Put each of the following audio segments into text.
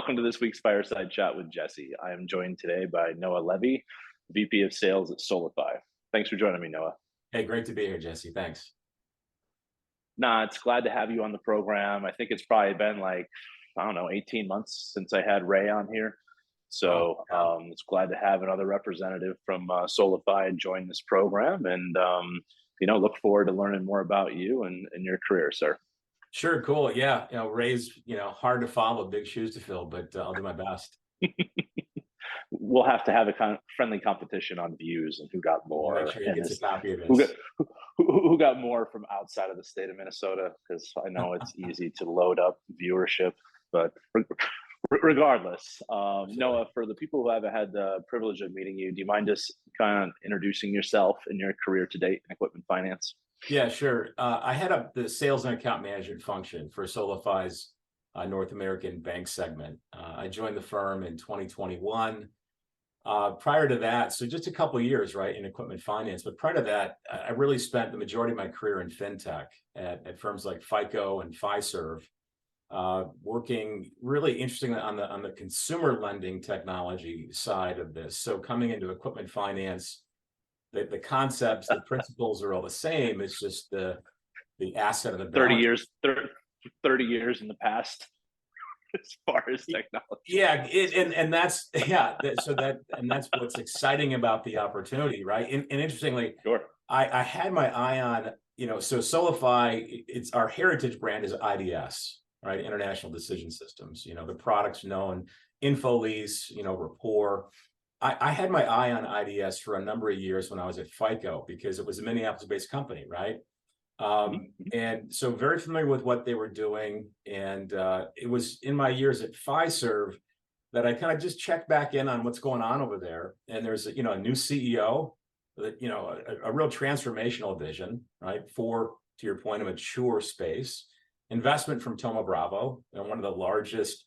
Welcome to this week's Fireside Chat with Jesse. I am joined today by Noah Levie, VP of Sales at Solifi. Thanks for joining me, Noah. Hey, great to be here, Jesse. Thanks. Nah, it's glad to have you on the program. I think it's probably been like, I don't know, 18 months since I had Ray on here. So it's glad to have another representative from Solifi join this program and, look forward to learning more about you and your career, sir. Sure, cool. Yeah, Ray's, hard to follow, big shoes to fill, but I'll do my best. We'll have to have a kind of friendly competition on views and who got more. Make sure he gets a copy of Who this. got, who got more from outside of the state of Minnesota? Because I know it's easy to load up viewership, but regardless, Noah, for the people who haven't had the privilege of meeting you, do you mind just kind of introducing yourself and your career to date in equipment finance? Yeah, sure. I head up the sales and account management function for Solifi's North American bank segment. I joined the firm in 2021. Prior to that, so just a couple of years, right, in equipment finance. But prior to that, I really spent the majority of my career in fintech at firms like FICO and Fiserv, working really interestingly on the consumer lending technology side of this. So coming into equipment finance, the concepts, the principles are all the same. It's just the asset of the 30 years, 30 years in the past as far as technology. Yeah, that's what's exciting about the opportunity, right? And interestingly, sure. I had my eye on, so Solifi, it's our heritage brand is IDS, right? International Decision Systems. The product's known, InfoLease, Rapport. I had my eye on IDS for a number of years when I was at FICO because it was a Minneapolis-based company, right? And so very familiar with what they were doing. And it was in my years at Fiserv that I kind of just checked back in on what's going on over there. And there's a new CEO, that a real transformational vision, right? For, to your point, a mature space. Investment from Thoma Bravo, one of the largest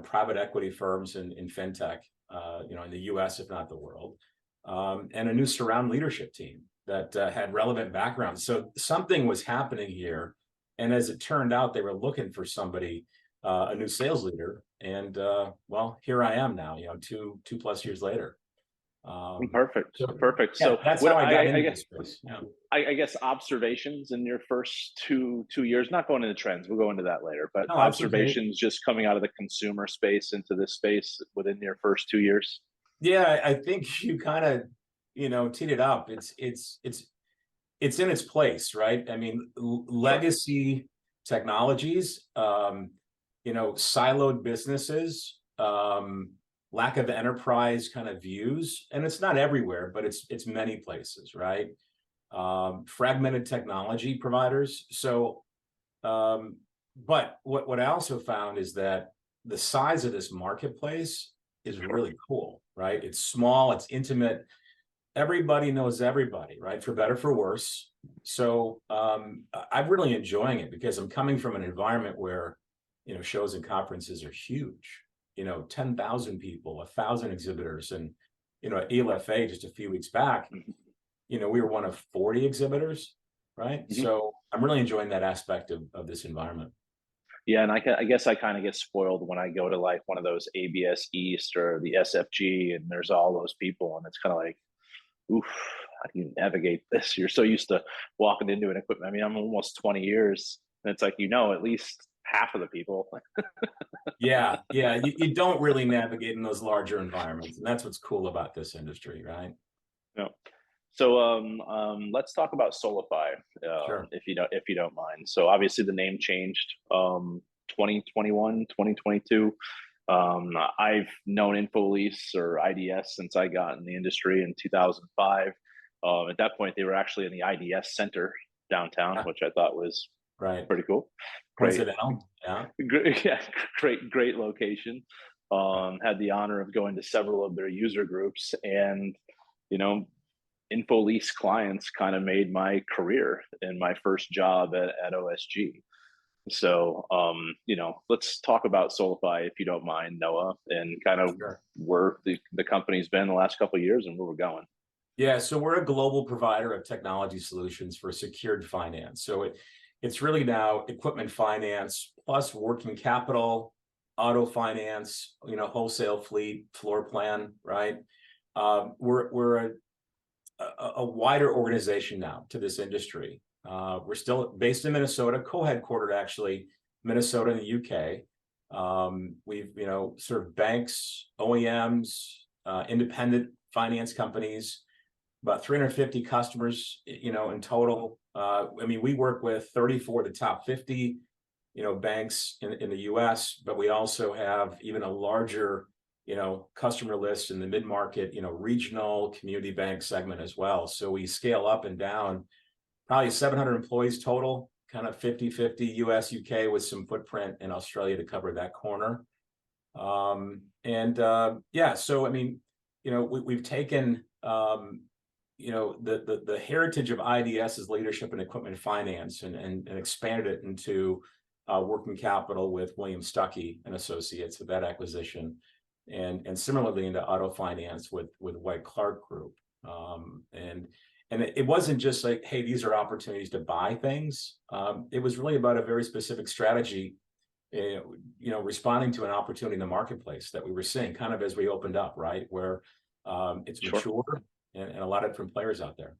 private equity firms in fintech, in the US, if not the world, and a new surround leadership team that had relevant backgrounds. So something was happening here. And as it turned out, they were looking for somebody, a new sales leader. And well, here I am now, two plus years later. Perfect. Perfect. Yeah, so that's how I got into this space. Yeah. I guess observations in your first two years, not going into trends, we'll go into that later, but observations just coming out of the consumer space into this space within your first 2 years. Yeah, I think you kind of, teed it up. It's in its place, right? I mean, legacy technologies, siloed businesses, lack of enterprise kind of views, and it's not everywhere, but it's many places, right? Fragmented technology providers. So, but what I also found is that the size of this marketplace is really cool, right? It's small, it's intimate. Everybody knows everybody, right? For better, for worse. So I'm really enjoying it because I'm coming from an environment where, shows and conferences are huge. 10,000 people, 1,000 exhibitors. And, at ELFA just a few weeks back, we were one of 40 exhibitors, right? Mm-hmm. So I'm really enjoying that aspect of this environment. Yeah, and I guess I kind of get spoiled when I go to like one of those ABS East or the SFG and there's all those people and it's kind of like, oof, how do you navigate this? You're so used to walking into an equipment. I mean, I'm almost 20 years and it's like, at least half of the people. Yeah. You don't really navigate in those larger environments. And that's what's cool about this industry, right? No. So let's talk about Solifi, sure. if you don't mind. So obviously the name changed 2021, 2022. I've known InfoLease or IDS since I got in the industry in 2005. At that point, they were actually in the IDS Center downtown, which I thought was pretty cool. Coincidental, yeah. Great location. Had the honor of going to several of their user groups, and InfoLease clients kind of made my career in my first job at OSG. So, let's talk about Solifi, if you don't mind, Noah, and kind of where the company's been the last couple of years and where we're going. Yeah, so we're a global provider of technology solutions for secured finance. So it's really now equipment finance plus working capital, auto finance, wholesale fleet, floor plan, right? We're a wider organization now to this industry. We're still based in Minnesota, co-headquartered actually, Minnesota in the UK. We've, served banks, OEMs, independent finance companies, about 350 customers, in total. We work with 34 of the top 50, banks in the US, but we also have even a larger, customer list in the mid-market, regional community bank segment as well. So we scale up and down, probably 700 employees total, kind of 50-50 US, UK, with some footprint in Australia to cover that corner. So we've taken the heritage of IDS's leadership in equipment finance and expanded it into working capital with William Stuckey and Associates with that acquisition, and similarly into auto finance with White Clark Group. And it wasn't just like, hey, these are opportunities to buy things. It was really about a very specific strategy, responding to an opportunity in the marketplace that we were seeing kind of as we opened up, right? Where it's mature and a lot of different players out there.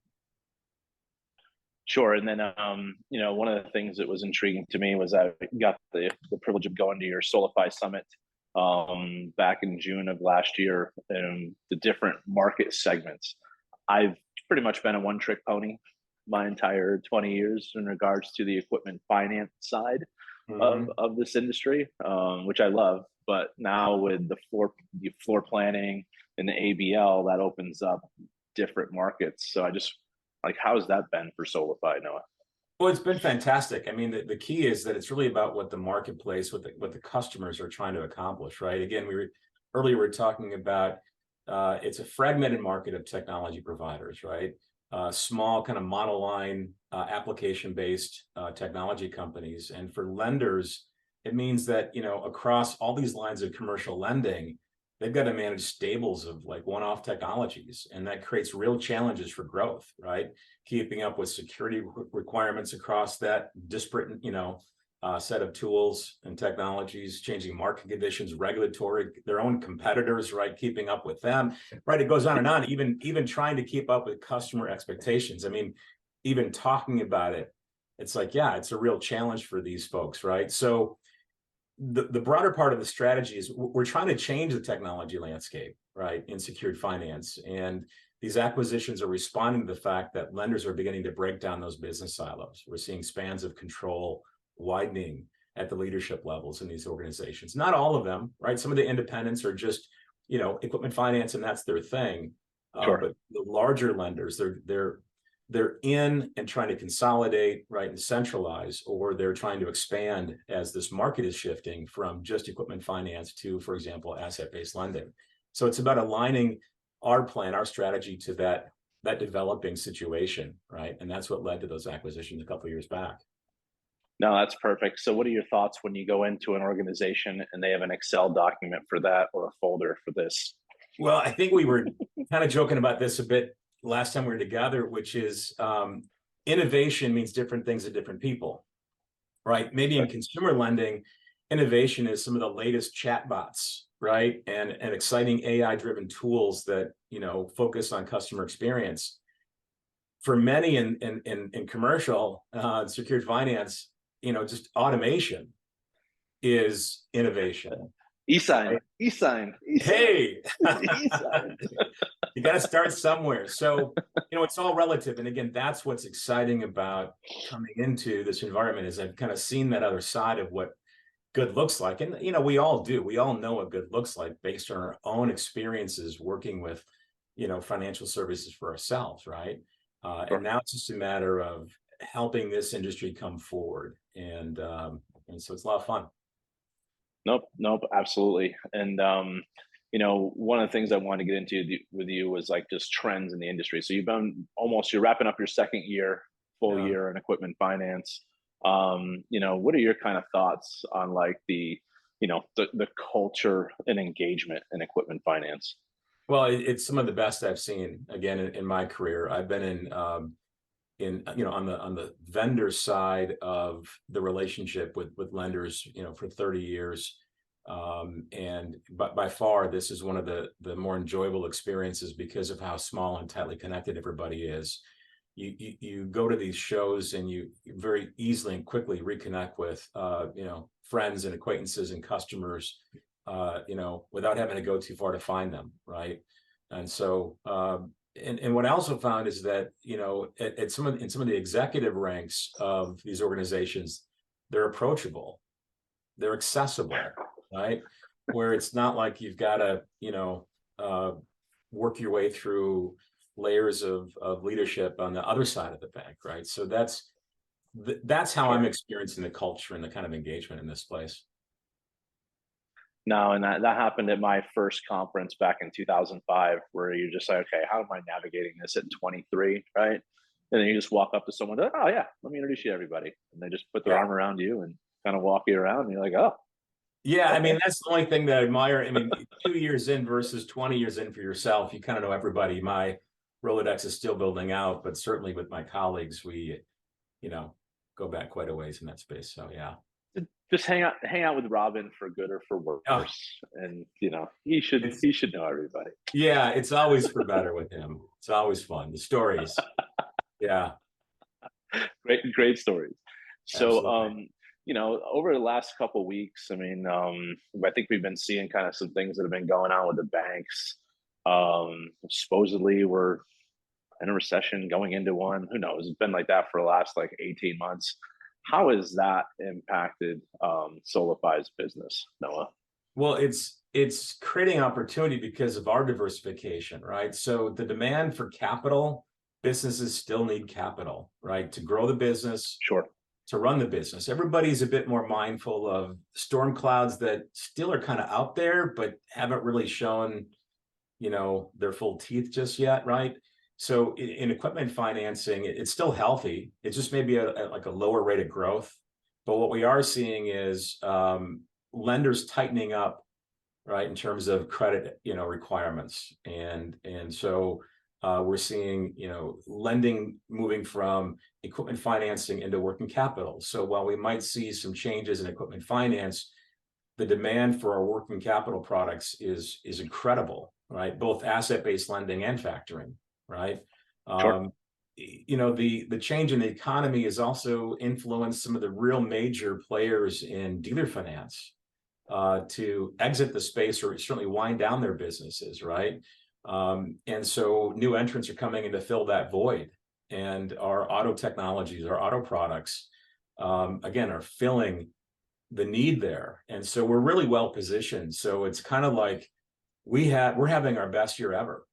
Sure. And then, one of the things that was intriguing to me was I got the privilege of going to your Solifi Summit back in June of last year, and the different market segments. I've pretty much been a one-trick pony my entire 20 years in regards to the equipment finance side of this industry, which I love. But now with the floor planning and the ABL, that opens up different markets. So I just how's that been for Solifi, Noah? Well, it's been fantastic. The key is that it's really about what the marketplace, what the customers are trying to accomplish, right? Again, we were talking about it's a fragmented market of technology providers, right? Small kind of monoline application-based technology companies. And for lenders, it means that, across all these lines of commercial lending, they've got to manage stables of one-off technologies, and that creates real challenges for growth, right? Keeping up with security requirements across that disparate, set of tools and technologies, changing market conditions, regulatory, their own competitors, right? Keeping up with them, right? It goes on and on. Even trying to keep up with customer expectations. Even talking about it, it's it's a real challenge for these folks, right? So the broader part of the strategy is we're trying to change the technology landscape, right, in secured finance. And these acquisitions are responding to the fact that lenders are beginning to break down those business silos. We're seeing spans of control widening at the leadership levels in these organizations. Not all of them, right? Some of the independents are just, equipment finance and that's their thing. Sure. But the larger lenders, they're in and trying to consolidate, right, and centralize, or they're trying to expand as this market is shifting from just equipment finance to, for example, asset-based lending. So it's about aligning our plan, our strategy to that developing situation, right? And that's what led to those acquisitions a couple of years back. No, that's perfect. So what are your thoughts when you go into an organization and they have an Excel document for that or a folder for this? Well, I think we were kind of joking about this a bit last time we were together, which is innovation means different things to different people, right? Maybe in consumer lending, innovation is some of the latest chatbots, right? And exciting AI-driven tools that, focus on customer experience. For many in commercial secured finance, just automation is innovation. E-sign, right? e-sign. Hey, e-sign. You got to start somewhere. So, it's all relative. And again, that's what's exciting about coming into this environment, is I've kind of seen that other side of what good looks like. And, we all do. We all know what good looks like based on our own experiences working with, financial services for ourselves, right? Sure. And now it's just a matter of helping this industry come forward. And so it's a lot of fun. Nope, absolutely. And one of the things I wanted to get into with you was just trends in the industry. So you're wrapping up your second full year in equipment finance. What are your kind of thoughts on the culture and engagement in equipment finance? Well, it's some of the best I've seen, again, in my career. I've been on the vendor side of the relationship with lenders, for 30 years. But by far, this is one of the more enjoyable experiences because of how small and tightly connected everybody is. You go to these shows and you very easily and quickly reconnect with friends and acquaintances and customers, without having to go too far to find them, right? And so and what I also found is that in some of the executive ranks of these organizations, they're approachable, they're accessible, right? Where it's not like you've got to work your way through layers of leadership on the other side of the bank, right? So that's how I'm experiencing the culture and the kind of engagement in this place. No, and that happened at my first conference back in 2005, where you're just like, okay, how am I navigating this at 23, right? And then you just walk up to someone, oh yeah, let me introduce you to everybody, and they just put their arm around you and kind of walk you around, and you're like, oh. Yeah, I mean, that's the only thing that I admire. I mean, 2 years in versus 20 years in for yourself, you kind of know everybody. My Rolodex is still building out, but certainly with my colleagues, we, go back quite a ways in that space. So yeah. Just hang out with Robin for good or for worse, and he should know everybody. Yeah, it's always for better with him. It's always fun. The stories. Yeah. Great stories. So Absolutely. over the last couple of weeks, I mean, I think we've been seeing kind of some things that have been going on with the banks. Supposedly we're in a recession, going into one. Who knows? It's been like that for the last 18 months. How has that impacted Solifi's business, Noah? Well, it's creating opportunity because of our diversification, right? So the demand for capital, businesses still need capital, right? To grow the business, Sure. to run the business. Everybody's a bit more mindful of storm clouds that still are kind of out there, but haven't really shown, their full teeth just yet, right? So in equipment financing, it's still healthy. It's just maybe a lower rate of growth. But what we are seeing is lenders tightening up, right, in terms of credit, requirements, and so we're seeing, lending moving from equipment financing into working capital. So while we might see some changes in equipment finance, the demand for our working capital products is incredible, right? Both asset-based lending and factoring, right? Sure. The change in the economy has also influenced some of the real major players in dealer finance to exit the space or certainly wind down their businesses, right? And so new entrants are coming in to fill that void. And our auto technologies, our auto products, again, are filling the need there. And so we're really well positioned. So it's kind of like we're having our best year ever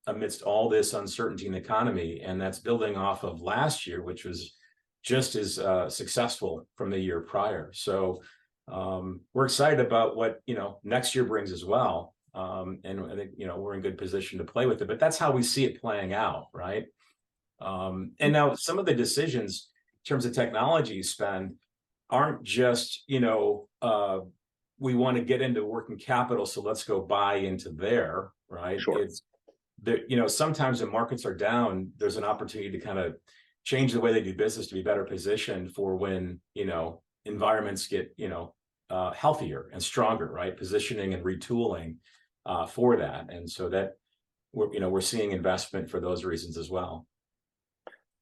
amidst all this uncertainty in the economy. And that's building off of last year, which was just as successful from the year prior. So we're excited about what next year brings as well, and I think we're in good position to play with it. But that's how we see it playing out, right? And now some of the decisions in terms of technology spend aren't just we want to get into working capital, so let's go buy into there, right? Sure. It's that sometimes when markets are down, there's an opportunity to kind of change the way they do business to be better positioned for when environments get healthier and stronger, right? Positioning and retooling for that, and so that we're seeing investment for those reasons as well.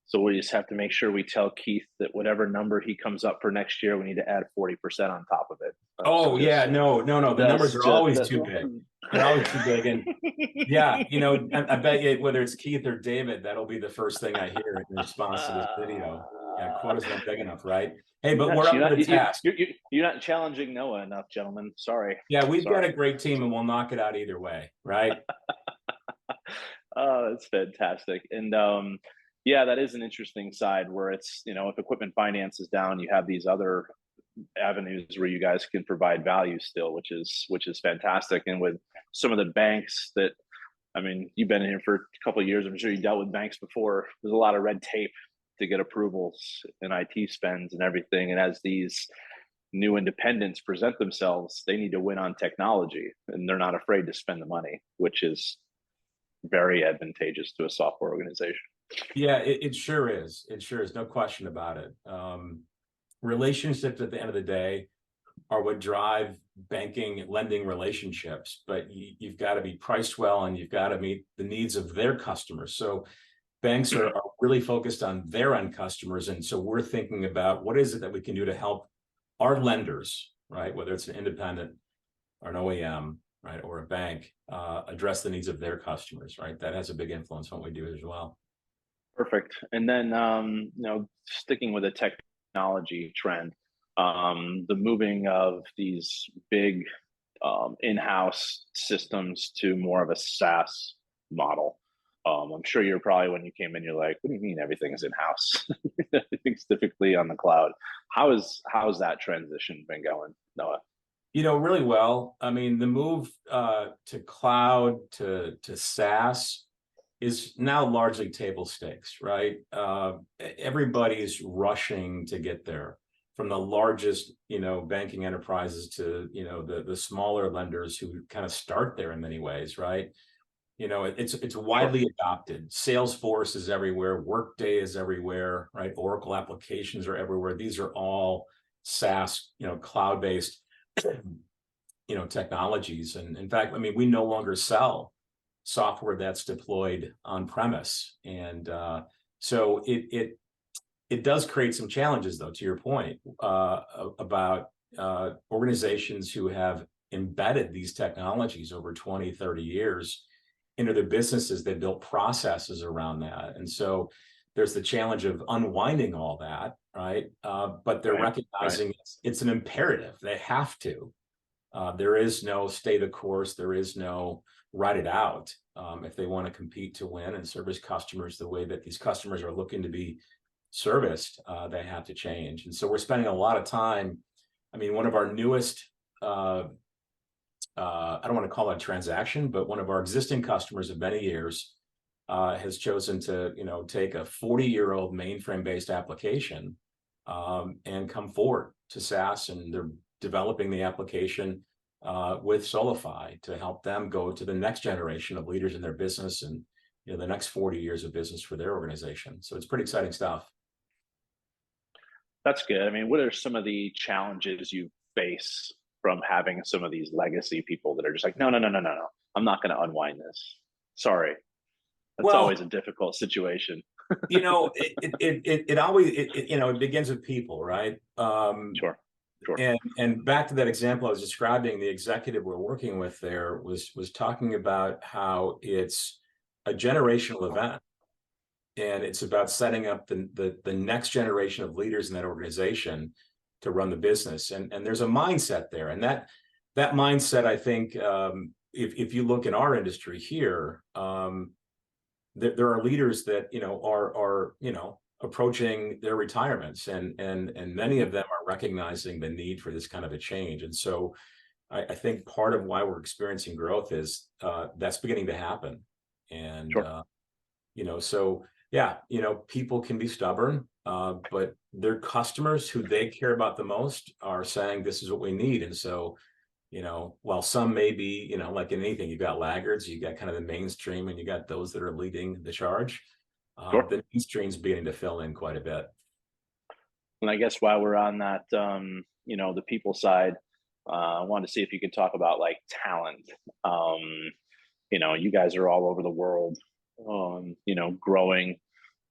So we just have to make sure we tell Keith that whatever number he comes up for next year, we need to add 40% on top of it. Oh yeah, no. The numbers are always too big. They're always too big, and yeah, I bet you whether it's Keith or David, that'll be the first thing I hear in response to this video. Yeah, quotas aren't big enough, right? Hey, but we're up to the task. You're not challenging Noah enough, gentlemen. Sorry. Yeah, we've got a great team, and we'll knock it out either way, right? Oh, that's fantastic. And yeah, that is an interesting side where it's, if equipment finance is down, you have these other avenues where you guys can provide value still, which is fantastic. And with some of the banks that, I mean, you've been in here for a couple of years, I'm sure you dealt with banks before. There's a lot of red tape to get approvals and IT spends and everything. And as these new independents present themselves, they need to win on technology, and they're not afraid to spend the money, which is very advantageous to a software organization. Yeah, it sure is. It sure is. No question about it. Relationships at the end of the day are what drive banking, lending relationships, but you've got to be priced well and you've got to meet the needs of their customers. So banks are really focused on their end customers. And so we're thinking about what is it that we can do to help our lenders, right? Whether it's an independent or an OEM, right, or a bank, address the needs of their customers, right? That has a big influence on what we do as well. Perfect. And then, sticking with the technology trend, the moving of these big in-house systems to more of a SaaS model. I'm sure you're probably, when you came in, you're like, what do you mean everything's in-house? Everything's typically on the cloud. How's that transition been going, Noah? Really well. I mean, the move to cloud to SaaS is now largely table stakes, right? Everybody's rushing to get there, from the largest, banking enterprises to, the smaller lenders who kind of start there in many ways, right? It's widely adopted. Salesforce is everywhere. Workday is everywhere, right? Oracle applications are everywhere. These are all SaaS, cloud-based, technologies. And in fact, I mean, we no longer sell software that's deployed on premise. And so it does create some challenges, though, to your point, about organizations who have embedded these technologies over 20, 30 years into their businesses. They built processes around that. And so there's the challenge of unwinding all that, right? But they're recognizing it's an imperative. They have to. There is no stay the course. There is no write it out. If they want to compete to win and service customers the way that these customers are looking to be serviced, they have to change. And so we're spending a lot of time. I mean, one of our newest, I don't want to call it a transaction, but one of our existing customers of many years has chosen to, take a 40-year-old mainframe-based application and come forward to SaaS, and they're developing the application with Solifi to help them go to the next generation of leaders in their business and the next 40 years of business for their organization. So it's pretty exciting stuff. That's good. I mean, what are some of the challenges you face from having some of these legacy people that are just like, no, I'm not going to unwind this. Sorry. That's always a difficult situation. It always, it begins with people, right? Sure. And back to that example I was describing, the executive we're working with there was talking about how it's a generational event, and it's about setting up the next generation of leaders in that organization to run the business. And there's a mindset there, and that mindset, I think, if you look in our industry here, there are leaders that are approaching their retirements, and many of them are recognizing the need for this kind of a change. And so I think part of why we're experiencing growth is that's beginning to happen. And so people can be stubborn, but their customers, who they care about the most, are saying this is what we need. And so while some may be, like in anything, you've got laggards, you got kind of the mainstream, and you got those that are leading the charge. The mainstream's beginning to fill in quite a bit. And I guess while we're on that, the people side, I wanted to see if you could talk about like talent. You guys are all over the world, growing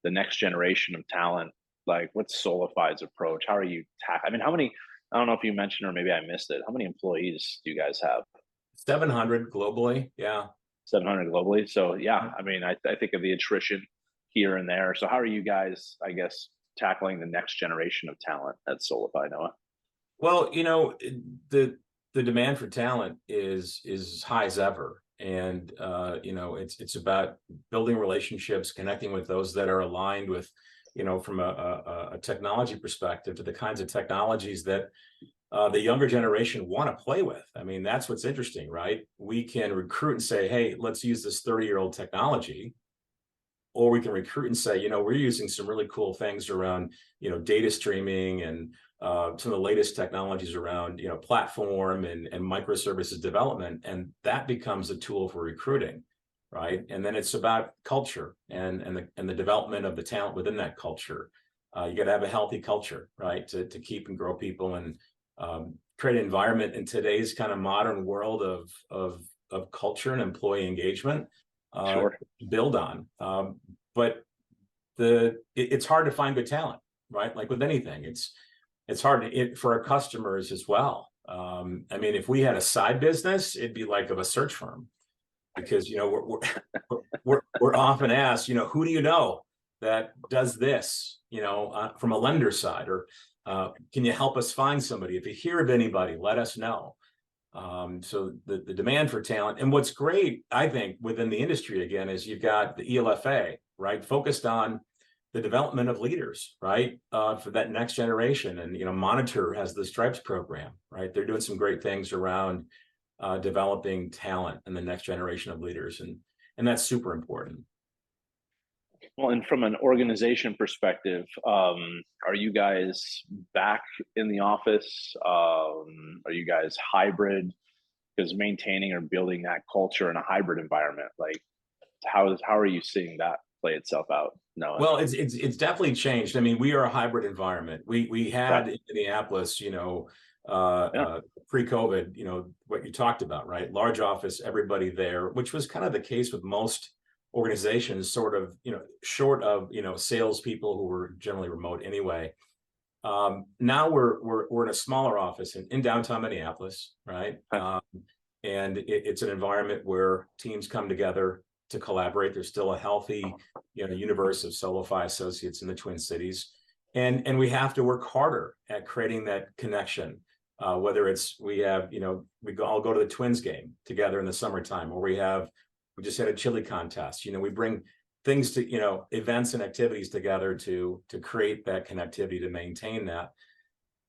the next generation of talent. Like, what's Solifi's approach? How are you I mean, I don't know if you mentioned, or maybe I missed it, how many employees do you guys have? 700 globally. Yeah. 700 globally. So I mean, I think of the attrition here and there. So how are you guys, I guess, tackling the next generation of talent at Solifi, Noah? Well, the demand for talent is as high as ever. And, it's about building relationships, connecting with those that are aligned with, from a technology perspective, to the kinds of technologies that the younger generation want to play with. I mean, that's what's interesting, right? We can recruit and say, hey, let's use this 30-year-old technology. Or we can recruit and say, we're using some really cool things around, data streaming and some of the latest technologies around, platform and microservices development. And that becomes a tool for recruiting, right? And then it's about culture and the development of the talent within that culture. You got to have a healthy culture, right, to keep and grow people and create an environment in today's kind of modern world of culture and employee engagement Sure. to build on. But it's hard to find good talent, right? Like with anything, it's hard for our customers as well. I mean, if we had a side business, it'd be like of a search firm, because we're often asked, who do you know that does this, from a lender side, or can you help us find somebody? If you hear of anybody, let us know. So the demand for talent, and what's great, I think, within the industry again, is you've got the ELFA, right, focused on the development of leaders, right, for that next generation. And Monitor has the Stripes program, right? They're doing some great things around developing talent and the next generation of leaders, and that's super important. Well, and from an organization perspective, are you guys back in the office? Are you guys hybrid? Because maintaining or building that culture in a hybrid environment, like how are you seeing that play itself out? No. Well, it's definitely changed. I mean, we are a hybrid environment. We had in Minneapolis, pre-COVID, what you talked about, right? Large office, everybody there, which was kind of the case with most organizations, sort of, short of, salespeople who were generally remote anyway. Now we're in a smaller office in downtown Minneapolis, right? And it's an environment where teams come together to collaborate. There's still a healthy, universe of Solifi associates in the Twin Cities, and we have to work harder at creating that connection. Whether it's we all go to the Twins game together in the summertime, or we just had a chili contest. We bring things to events and activities together to create that connectivity, to maintain that.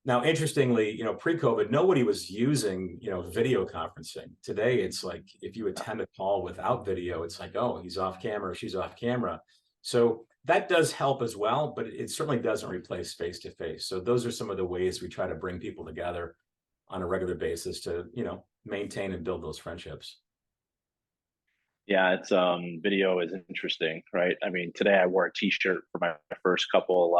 Now, interestingly, pre-COVID, nobody was using, video conferencing. Today, it's like if you attend a call without video, it's like, oh, he's off camera, she's off camera. So that does help as well, but it certainly doesn't replace face-to-face. So those are some of the ways we try to bring people together on a regular basis to, maintain and build those friendships. Yeah, it's video is interesting, right? I mean, today I wore a t-shirt for my first couple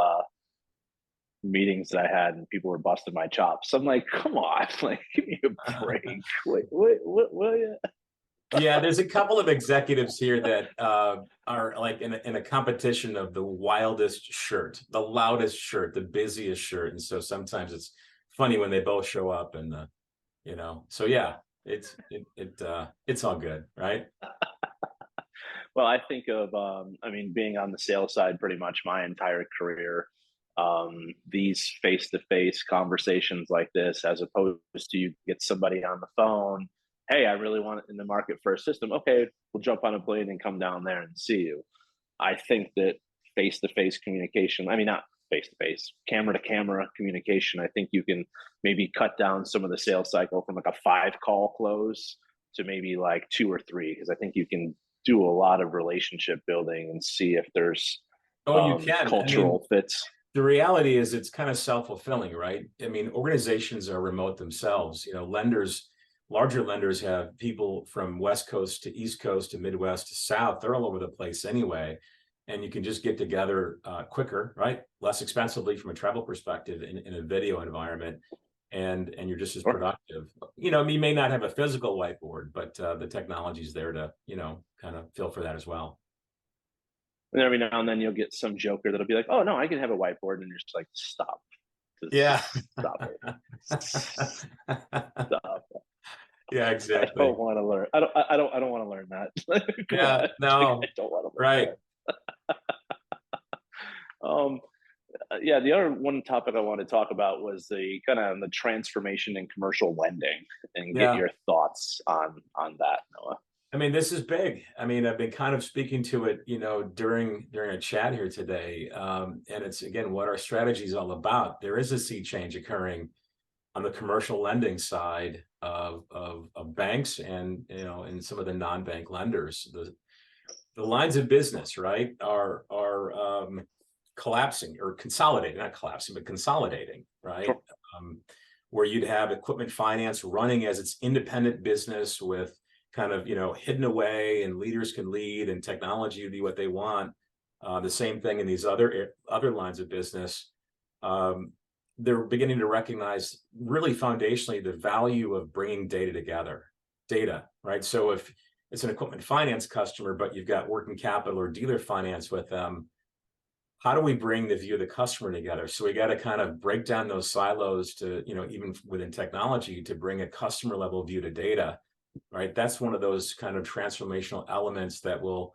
meetings that I had, and people were busting my chops. I'm like, come on, like, give me a break. Wait, what? Yeah, there's a couple of executives here that are like in a competition of the wildest shirt, the loudest shirt, the busiest shirt, and so sometimes it's funny when they both show up, and so yeah, it's all good, right? Well, I think of being on the sales side pretty much my entire career. These face-to-face conversations like this, as opposed to you get somebody on the phone, hey, I really want it in the market for a system. Okay, we'll jump on a plane and come down there and see you. I think that face-to-face communication, not face-to-face, camera-to-camera communication, I think you can maybe cut down some of the sales cycle from like a 5-call close to maybe like 2 or 3, because I think you can do a lot of relationship building and see if there's you can. cultural fits. The reality is it's kind of self-fulfilling, right? I mean, organizations are remote themselves. Larger lenders have people from West Coast to East Coast to Midwest to South. They're all over the place anyway. And you can just get together quicker, right? Less expensively from a travel perspective in a video environment. And you're just as productive. You may not have a physical whiteboard, but the technology's there to, kind of fill for that as well. And every now and then you'll get some joker that'll be like, oh, no, I can have a whiteboard. And you're just like, stop. Yeah. Stop it. Stop. Yeah, exactly. I don't want to learn. I don't want to learn that. Yeah, no. I don't want to learn right. That. Yeah, the other one topic I want to talk about was the kind of the transformation in commercial lending, and get your thoughts on that, Noah. I mean, this is big. I mean, I've been kind of speaking to it, during a chat here today. And it's, again, what our strategy is all about. There is a sea change occurring on the commercial lending side of banks and, and some of the non-bank lenders. The lines of business, right, are collapsing or consolidating, not collapsing, but consolidating, right? Sure. Where you'd have equipment finance running as its independent business with kind of, hidden away, and leaders can lead and technology would be what they want. The same thing in these other lines of business. they're beginning to recognize really foundationally the value of bringing data, right? So if it's an equipment finance customer, but you've got working capital or dealer finance with them, how do we bring the view of the customer together? So we got to kind of break down those silos to, even within technology, to bring a customer level view to data, right? That's one of those kind of transformational elements that will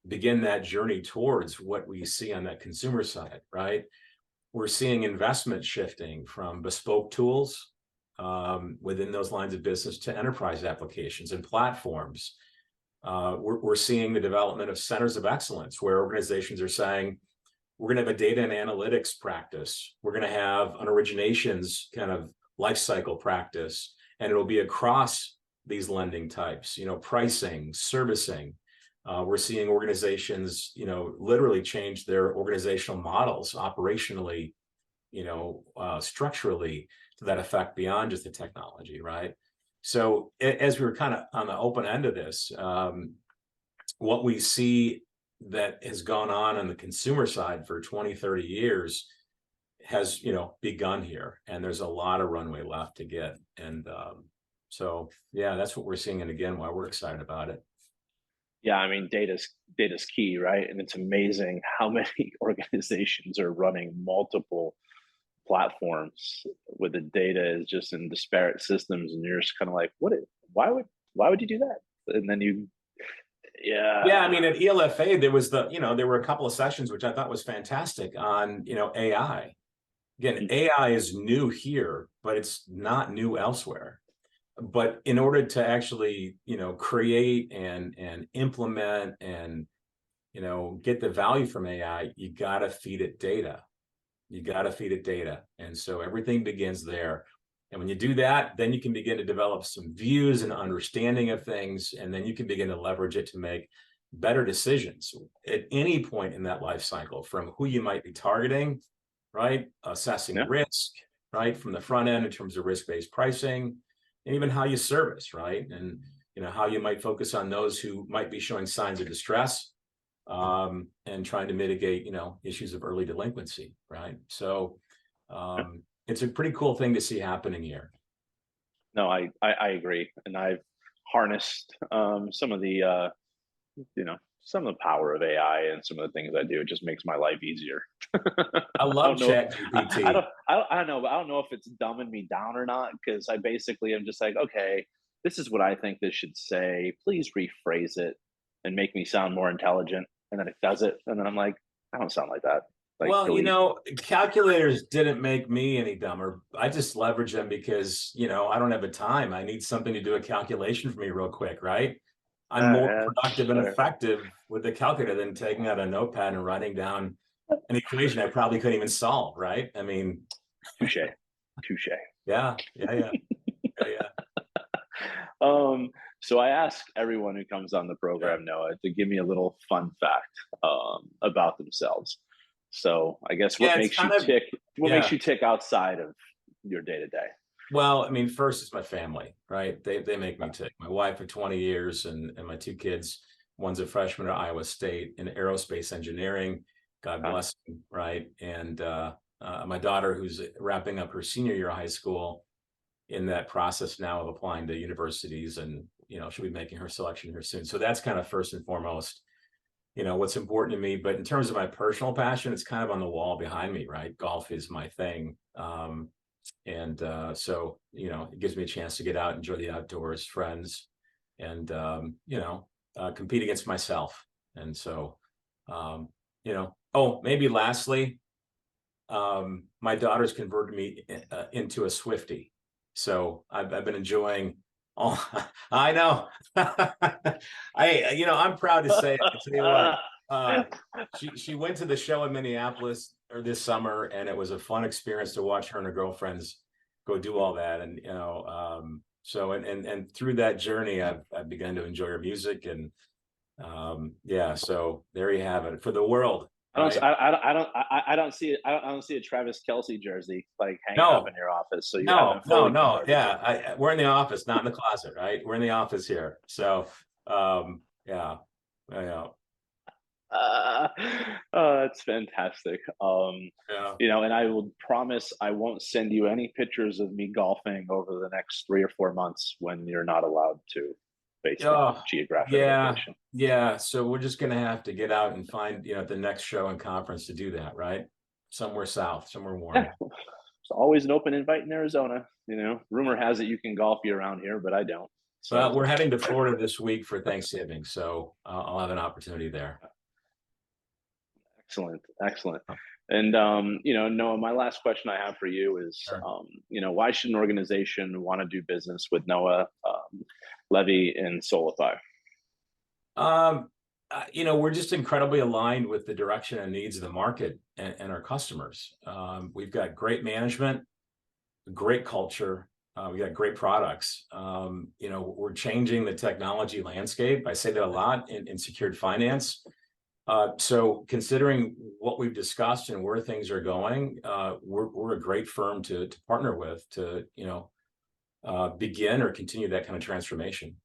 begin that journey towards what we see on that consumer side, right? We're seeing investment shifting from bespoke tools within those lines of business to enterprise applications and platforms. We're seeing the development of centers of excellence where organizations are saying, we're going to have a data and analytics practice. We're going to have an originations kind of life cycle practice, and it'll be across these lending types, pricing, servicing. We're seeing organizations, literally change their organizational models operationally, structurally to that effect beyond just the technology, right? So as we were kind of on the open end of this, what we see that has gone on the consumer side for 20, 30 years has, begun here. And there's a lot of runway left to get. And so, yeah, that's what we're seeing. And again, why we're excited about it. Yeah, I mean, data's key, right? And it's amazing how many organizations are running multiple platforms with the data is just in disparate systems, and you're just kind of like, why would you do that? And then yeah, I mean, at ELFA there was there were a couple of sessions which I thought was fantastic on AI. Again, AI is new here, but it's not new elsewhere. But in order to actually create and implement and get the value from AI, you got to feed it data. And so everything begins there. And when you do that, then you can begin to develop some views and understanding of things, and then you can begin to leverage it to make better decisions at any point in that life cycle, from who you might be targeting, right? Assessing risk, right? From the front end in terms of risk-based pricing, and even how you service, right? And how you might focus on those who might be showing signs of distress, and trying to mitigate, issues of early delinquency, right? So it's a pretty cool thing to see happening here. No, I agree, and I've harnessed some of the some of the power of AI and some of the things I do. It just makes my life easier. I love ChatGPT. I don't know, but I don't know if it's dumbing me down or not, because I basically am just like, okay, this is what I think this should say. Please rephrase it and make me sound more intelligent. And then it does it, and then I'm like, I don't sound like that. Like, well, calculators didn't make me any dumber. I just leverage them because, I don't have the time. I need something to do a calculation for me real quick, right? I'm more productive and effective with the calculator than taking out a notepad and writing down an equation I probably couldn't even solve, right? I mean, touche. Yeah. So I ask everyone who comes on the program, Noah, to give me a little fun fact about themselves. So I guess what makes you tick? What makes you tick outside of your day to day? Well, I mean, first it's my family, right? They make me tick. My wife for 20 years and my two kids. One's a freshman at Iowa State in aerospace engineering. God bless him, right? And my daughter, who's wrapping up her senior year of high school, in that process now of applying to universities, and she'll be making her selection here soon. So that's kind of first and foremost, what's important to me. But in terms of my personal passion, it's kind of on the wall behind me, right? Golf is my thing. So, it gives me a chance to get out, enjoy the outdoors, friends, and, compete against myself. And so, maybe lastly, my daughter's converted me into a Swiftie. So I've been enjoying all, I know. I'm proud to say it. I tell you what, she went to the show in Minneapolis this summer, and it was a fun experience to watch her and her girlfriends go do all that. And, so, and through that journey, I've begun to enjoy her music, and so there you have it for the world. I don't see a Travis Kelce jersey like hanging up in your office. So no. Yeah, we're in the office, not in the closet, right? We're in the office here. So yeah. Oh, that's fantastic. Yeah. And I will promise I won't send you any pictures of me golfing over the next 3 or 4 months when you're not allowed to, based on Oh, geographic yeah. location. Yeah. So we're just gonna have to get out and find, the next show and conference to do that, right? Somewhere south, somewhere warm. Yeah, it's always an open invite in Arizona. Rumor has it you can golf year round here, but I don't. Well, So we're heading to Florida this week for Thanksgiving, so I'll have an opportunity there. excellent, excellent. And Noah, my last question I have for you is, Sure. why should an organization want to do business with Noah, Levie, and Solifi? We're just incredibly aligned with the direction and needs of the market and our customers. We've got great management, great culture. We got great products. We're changing the technology landscape. I say that a lot in secured finance. So considering what we've discussed and where things are going, we're a great firm to partner with to, begin or continue that kind of transformation.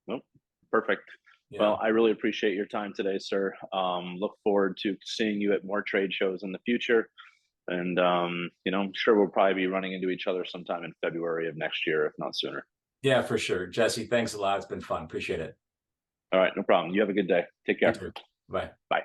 Nope. Perfect. Yeah. Well, I really appreciate your time today, sir. Look forward to seeing you at more trade shows in the future. And, I'm sure we'll probably be running into each other sometime in February of next year, if not sooner. Yeah, for sure. Jesse, thanks a lot. It's been fun. Appreciate it. All right. No problem. You have a good day. Take care. You too. Bye. Bye.